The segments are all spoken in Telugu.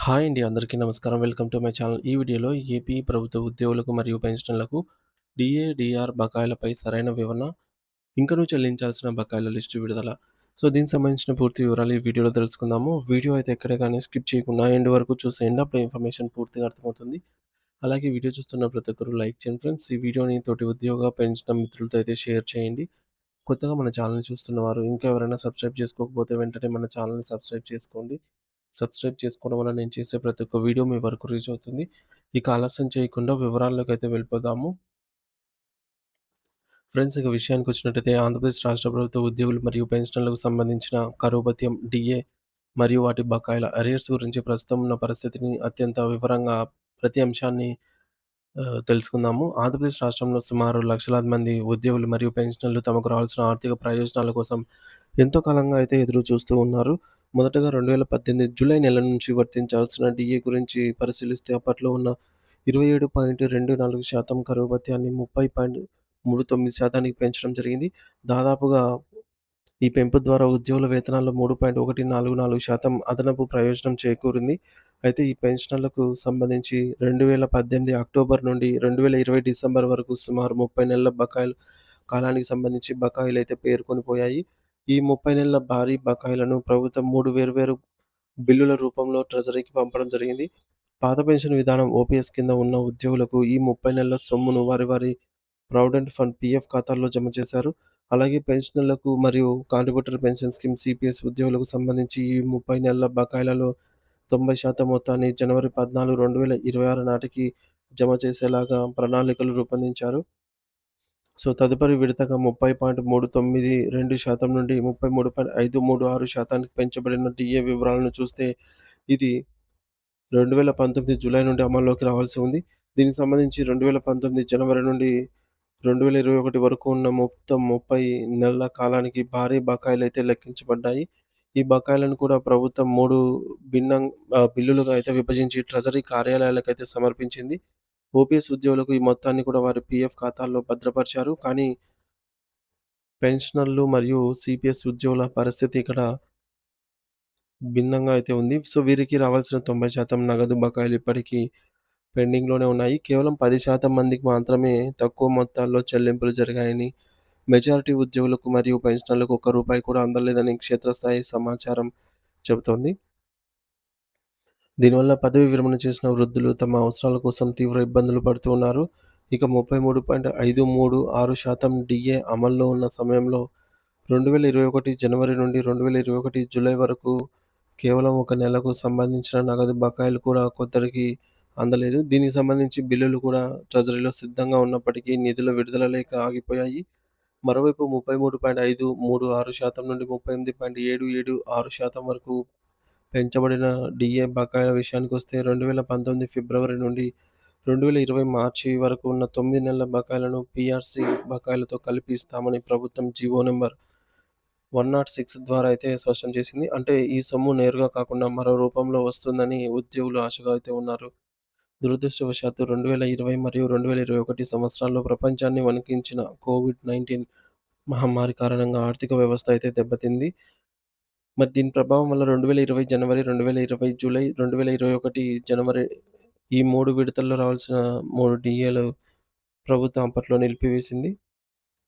హాయ్ అండి. అందరికీ నమస్కారం. Welcome to my channel. ఈ వీడియోలో ఏపీ ప్రభుత్వ ఉద్యోగులకు మరియు పెన్షనర్లకు డీఏ, డీఆర్ బకాయిలపై సరైన వివరణ, ఇంకనూ చెల్లించాల్సిన బకాయిల లిస్టు విడుదల. దీనికి సంబంధించిన పూర్తి వివరాలు ఈ వీడియోలో తెలుసుకుందాము. వీడియో అయితే ఎక్కడ గాని స్కిప్ చేయకుండా ఎండ్ వరకు చూసేయండి. అప్పుడు ఇన్ఫర్మేషన్ పూర్తిగా అర్థమవుతుంది. అలాగే వీడియో చూస్తున్న ప్రతి ఒక్కరు లైక్ చేయండి ఫ్రెండ్స్. ఈ వీడియోని తోటి ఉద్యోగ, పెన్షనర్ మిత్రులతో అయితే షేర్ చేయండి. కొత్తగా మన ఛానెల్‌ని చూస్తున్నవారు ఇంకా ఎవరైనా సబ్స్క్రైబ్ చేసుకోకపోతే వెంటనే మన ఛానెల్‌ని సబ్స్క్రైబ్ చేసుకోండి. సబ్స్క్రైబ్ చేసుకోవడం వల్ల నేను చేసే ప్రతి ఒక్క వీడియో మీ వరకు రీచ్ అవుతుంది. ఇక ఆలస్యం చేయకుండా వివరాల్లోకైతే వెళ్ళిపోదాము. ఫ్రెండ్స్, ఇక విషయానికొచ్చినట్టయితే ఆంధ్రప్రదేశ్ రాష్ట్ర ప్రభుత్వ ఉద్యోగులు మరియు పెన్షనర్లకు సంబంధించిన కరువు భత్యం, డీఏ మరియు వాటి బకాయిల అరియర్స్ గురించి ప్రస్తుతం ఉన్న పరిస్థితిని అత్యంత వివరంగా ప్రతి అంశాన్ని తెలుసుకుందాము. ఆంధ్రప్రదేశ్ రాష్ట్రంలో సుమారు లక్షలాది మంది ఉద్యోగులు మరియు పెన్షనర్లు తమకు రావాల్సిన ఆర్థిక ప్రయోజనాల కోసం ఎంతో కాలంగా అయితే ఎదురు చూస్తూ ఉన్నారు. మొదటగా 2018 జూలై నెల నుంచి వర్తించాల్సిన డీఏ గురించి పరిశీలిస్తే అప్పట్లో ఉన్న 27.24% కరువు భత్యాన్ని 30.39% పెంచడం జరిగింది. దాదాపుగా ఈ పెంపు ద్వారా ఉద్యోగుల వేతనాల్లో 3.144% అదనపు ప్రయోజనం చేకూరింది. అయితే ఈ పెన్షనర్లకు సంబంధించి 2018 అక్టోబర్ నుండి 2020 డిసెంబర్ వరకు సుమారు 30 నెలల బకాయిలు కాలానికి సంబంధించి బకాయిలైతే పేరుకొనిపోయాయి. ఈ 30 నెలల భారీ బకాయిలను ప్రభుత్వం 3 వేర్వేరు బిల్లుల రూపంలో ట్రెజరీకి పంపడం జరిగింది. పాత పెన్షన్ విధానం ఓపీఎస్ కింద ఉన్న ఉద్యోగులకు ఈ 30 నెలల సొమ్మును వారి వారి ప్రావిడెంట్ ఫండ్ పీఎఫ్ ఖాతాల్లో జమ చేశారు. అలాగే పెన్షనర్లకు మరియు కాంట్రిబ్యూటరీ పెన్షన్ స్కీమ్ సీపీఎస్ ఉద్యోగులకు సంబంధించి ఈ 30 నెలల బకాయిలలో 90% మొత్తాన్ని జనవరి 14, 2026 నాటికి జమ చేసేలాగా ప్రణాళికలు రూపొందించారు. తదుపరి విడతగా 30.392% నుండి 33.536% పెంచబడిన డీఏ వివరాలను చూస్తే ఇది 2019 జూలై నుండి అమల్లోకి రావాల్సి ఉంది. దీనికి సంబంధించి 2019 జనవరి నుండి 2021 వరకు ఉన్న మొత్తం 30 నెలల కాలానికి భారీ బకాయిలైతే లెక్కించబడ్డాయి. ఈ బకాయిలను కూడా ప్రభుత్వం 3 బిల్లులుగా అయితే విభజించి ట్రెజరీ కార్యాలయాలకైతే సమర్పించింది. ఓపీఎస్ ఉద్యోగులకు ఈ మొత్తాన్ని కూడా వారి పీఎఫ్ ఖాతాల్లో భద్రపరిచారు. కానీ పెన్షనర్లు మరియు సీపీఎస్ ఉద్యోగుల పరిస్థితి ఇక్కడ భిన్నంగా అయితే ఉంది. వీరికి రావాల్సిన 90% నగదు బకాయిలు ఇప్పటికీ పెండింగ్‌లోనే ఉన్నాయి. కేవలం 10% మందికి మాత్రమే తక్కువ మొత్తాల్లో చెల్లింపులు జరిగాయని, మెజారిటీ ఉద్యోగులకు మరియు పెన్షనర్లకు ఒక్క రూపాయి కూడా అందలేదని క్షేత్రస్థాయి సమాచారం చెబుతోంది. దీనివల్ల పదవీ విరమణ చేసిన వృద్ధులు తమ అవసరాల కోసం తీవ్ర ఇబ్బందులు పడుతూ ఉన్నారు. ఇక 33.536% డీఏ అమల్లో ఉన్న సమయంలో 2021 జనవరి నుండి 2021 జూలై వరకు కేవలం ఒక నెలకు సంబంధించిన నగదు బకాయిలు కూడా కొందరికి అందలేదు. దీనికి సంబంధించి బిల్లులు కూడా ట్రెజరీలో సిద్ధంగా ఉన్నప్పటికీ నిధుల విడుదల లేక ఆగిపోయాయి. మరోవైపు 33.536% నుండి 38.776% వరకు పెంచబడిన డీఏ బకాయిల విషయానికొస్తే 2019 ఫిబ్రవరి నుండి 2020 మార్చి వరకు ఉన్న 9 నెలల బకాయిలను పీఆర్సీ బకాయిలతో కలిపి ఇస్తామని ప్రభుత్వం జీవో నంబర్ 106 ద్వారా అయితే స్పష్టం చేసింది. అంటే ఈ సొమ్ము నేరుగా కాకుండా మరో రూపంలో వస్తుందని ఉద్యోగులు ఆశగా అయితే ఉన్నారు. దురదృష్టవశాత్తు 2020 మరియు 2021 సంవత్సరాల్లో ప్రపంచాన్ని వణికించిన కోవిడ్-19 మహమ్మారి కారణంగా ఆర్థిక వ్యవస్థ అయితే దెబ్బతింది. మరి దీని ప్రభావం వల్ల 2020 జనవరి, 2020 జూలై, 2021 జనవరి ఈ 3 విడతల్లో రావాల్సిన 3 డీఏలు ప్రభుత్వం అప్పట్లో నిలిపివేసింది.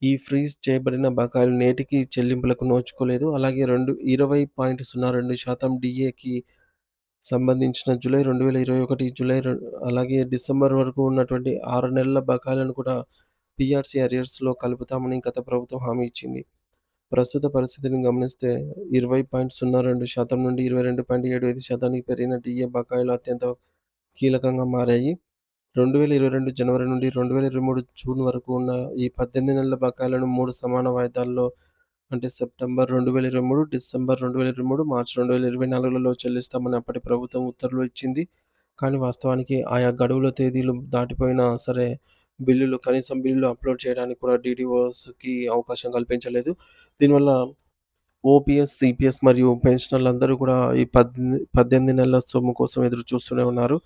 ఈ ఫ్రీజ్ చేయబడిన బకాయిలు నేటికి చెల్లింపులకు నోచుకోలేదు. అలాగే 20.02% డీఏకి సంబంధించిన జూలై 2021 జూలై అలాగే డిసెంబర్ వరకు ఉన్నటువంటి 6 నెలల బకాయిలను కూడా పీఆర్సీ అరియర్స్‌లో కలుపుతామని గత ప్రభుత్వం హామీ ఇచ్చింది. ప్రస్తుత పరిస్థితిని గమనిస్తే 20.02% నుండి 22.75% పెరిగిన డీఏ బకాయిలు అత్యంత కీలకంగా మారాయి. 2022 జనవరి నుండి 2023 జూన్ వరకు ఉన్న ఈ 18 నెలల బకాయిలను 3 సమాన వాయిదాల్లో అంటే సెప్టెంబర్ 2023, డిసెంబర్ 2023, మార్చి 2024లలో చెల్లిస్తామని అప్పటి ప్రభుత్వం ఉత్తర్వులు ఇచ్చింది. కానీ వాస్తవానికి ఆయా గడువుల తేదీలు దాటిపోయినా సరే కనీసం బిల్లులు అప్‌లోడ్ చేయడానికి కూడా డీడీఓస్‌కి అవకాశం కల్పించలేదు. దీనివల్ల ఓపీఎస్, సీపీఎస్ మరియు పెన్షనర్లందరూ కూడా ఈ 18 నెలల సొమ్ము కోసం ఎదురు చూస్తూనే ఉన్నారు.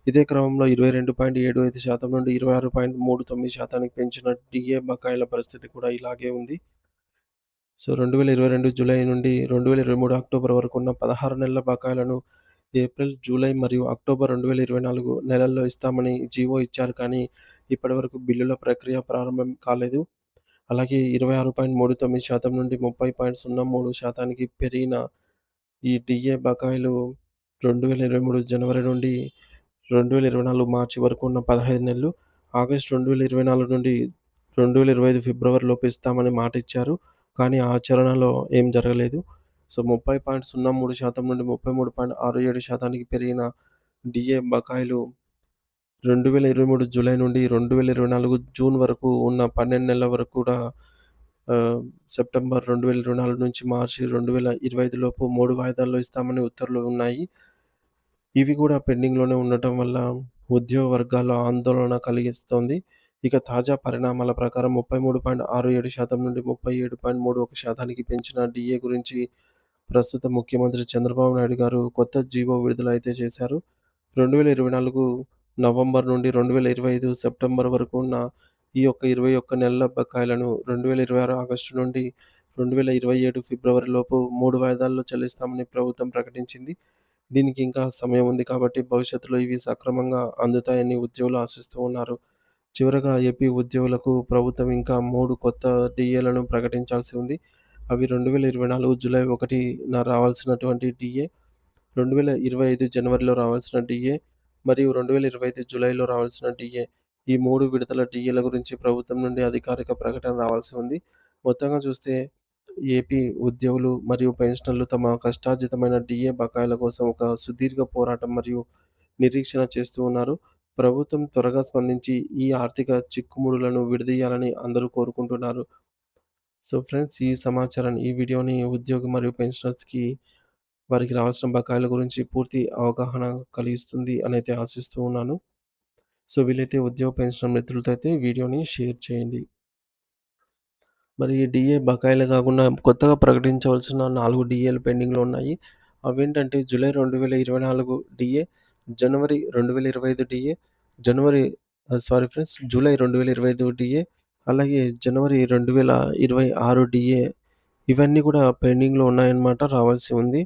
ఇదే క్రమంలో 22.75% నుండి 26.39%కి పెంచిన డీఏ బకాయిల పరిస్థితి కూడా ఇలాగే ఉంది. 2022 జూలై నుండి 2023 అక్టోబర్ వరకు ఉన్న 16 నెలల బకాయిలను ఏప్రిల్, జూలై మరియు అక్టోబర్ 2024 నెలల్లో ఇస్తామని జీవో ఇచ్చారు కానీ, ఇప్పటివరకు బిల్లుల ప్రక్రియ ప్రారంభం కాలేదు. అలాగే 26.39% నుండి 30.03% పెరిగిన ఈ డీఏ బకాయిలు 2023 జనవరి నుండి 2024 మార్చి వరకు ఉన్న 15 నెలలు, ఆగస్టు 2024 నుండి 2025 ఫిబ్రవరిలోపు ఇస్తామని మాటిచ్చారు. కానీ ఆచరణలో ఏం జరగలేదు. సో, 30.03% నుండి 33.67% పెరిగిన డీఏ బకాయిలు 2023 జూలై నుండి 2024 జూన్ వరకు ఉన్న 12 నెలల వరకు కూడా ఆహ్, సెప్టెంబర్ 2024 నుంచి మార్చి 2025 లోపు 3 వాయిదాల్లో ఇస్తామని ఉత్తర్వులు ఉన్నాయి. ఇవి కూడా పెండింగ్‌లోనే ఉండటం వల్ల ఉద్యోగ వర్గాల్లో ఆందోళన కలిగిస్తోంది. ఇక తాజా పరిణామాల ప్రకారం 33.67% నుండి 37.31%కి పెంచిన డీఏ గురించి ప్రస్తుత ముఖ్యమంత్రి చంద్రబాబు నాయుడు గారు కొత్త జీవో విడుదల అయితే చేశారు. 2024 నవంబర్ నుండి 2025 సెప్టెంబర్ వరకు ఉన్న ఈ యొక్క 21 నెలల బకాయిలను 2026 ఆగస్టు నుండి 2027 ఫిబ్రవరిలోపు 3 వాయిదాల్లో చెల్లిస్తామని ప్రభుత్వం ప్రకటించింది. దీనికి ఇంకా సమయం ఉంది కాబట్టి భవిష్యత్తులో ఇవి సక్రమంగా అందుతాయని ఉద్యోగులు ఆశిస్తూ ఉన్నారు. చివరగా ఏపీ ఉద్యోగులకు ప్రభుత్వం ఇంకా 3 కొత్త డీఏలను ప్రకటించాల్సి ఉంది. అవి 2024 జూలై 1న రావాల్సినటువంటి డీఏ, 2025 జనవరిలో రావాల్సిన డీఏ మరియు 2025 జూలైలో రావాల్సిన డీఏ. ఈ 3 విడతల డీఏల గురించి ప్రభుత్వం నుండి అధికారిక ప్రకటన రావాల్సి ఉంది. మొత్తంగా చూస్తే ఏపీ ఉద్యోగులు మరియు పెన్షనర్లు తమ కష్టార్జితమైన డీఏ బకాయిల కోసం ఒక సుదీర్ఘ పోరాటం మరియు నిరీక్షణ చేస్తూ ఉన్నారు. ప్రభుత్వం త్వరగా స్పందించి ఈ ఆర్థిక చిక్కుముడులను విడదీయాలని అందరూ కోరుకుంటున్నారు. సో ఫ్రెండ్స్, ఈ సమాచారాన్ని, ఈ వీడియోని ఉద్యోగి మరియు పెన్షనర్స్‌కి వారికి రావాల్సిన బకాయిల గురించి పూర్తి అవగాహన కలిగిస్తుంది అనైతే ఆశిస్తూ ఉన్నాను. సో వీలైతే ఉద్యోగ పెన్షనర్ మిత్రులతో అయితే వీడియోని షేర్ చేయండి. మరి ఈ డీఏ బకాయిలే కాకుండా కొత్తగా ప్రకటించవలసిన 4 డీఏలు పెండింగ్‌లో ఉన్నాయి. అవేంటంటే జూలై 2024 డీఏ, జనవరి 2025 డీఏ, జనవరి సారీ ఫ్రెండ్స్, జూలై 2025 డీఏ, అలాగే జనవరి 2026 డీఏ. ఇవన్నీ కూడా పెండింగ్‌లో ఉన్నాయన్నమాట. రావాల్సి ఉంది.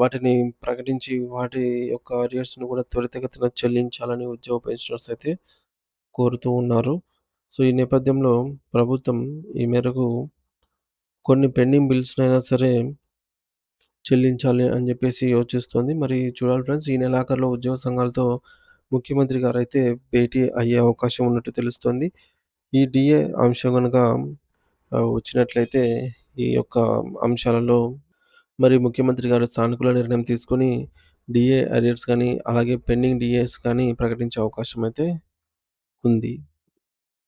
వాటిని ప్రకటించి వాటి యొక్క అరియర్స్‌ని కూడా త్వరితగతిన చెల్లించాలని ఉద్యోగ పెన్షనర్స్ అయితే కోరుతూ ఉన్నారు. సో, ఈ నేపథ్యంలో ప్రభుత్వం ఈ మేరకు కొన్ని పెండింగ్ బిల్స్‌నైనా సరే చెల్లించాలి అని జెప్పేసి యోచిస్తోంది. మరి చూడాలి ఫ్రెండ్స్, ఈ నెలాఖరులో ఉద్యోగ సంఘాలతో ముఖ్యమంత్రి గారైతే భేటీ అయ్యే అవకాశం ఉన్నట్టు తెలుస్తోంది. ఈ డీఏ అంశం గనక వచ్చినట్లయితే ఈ యొక్క అంశాలలో మరి ముఖ్యమంత్రి గారు సానుకూల నిర్ణయం తీసుకొని డీఏ అరియర్స్ గానీ, అలాగే పెండింగ్ డీఏస్ కానీ ప్రకటించే అవకాశం అయితే ఉంది.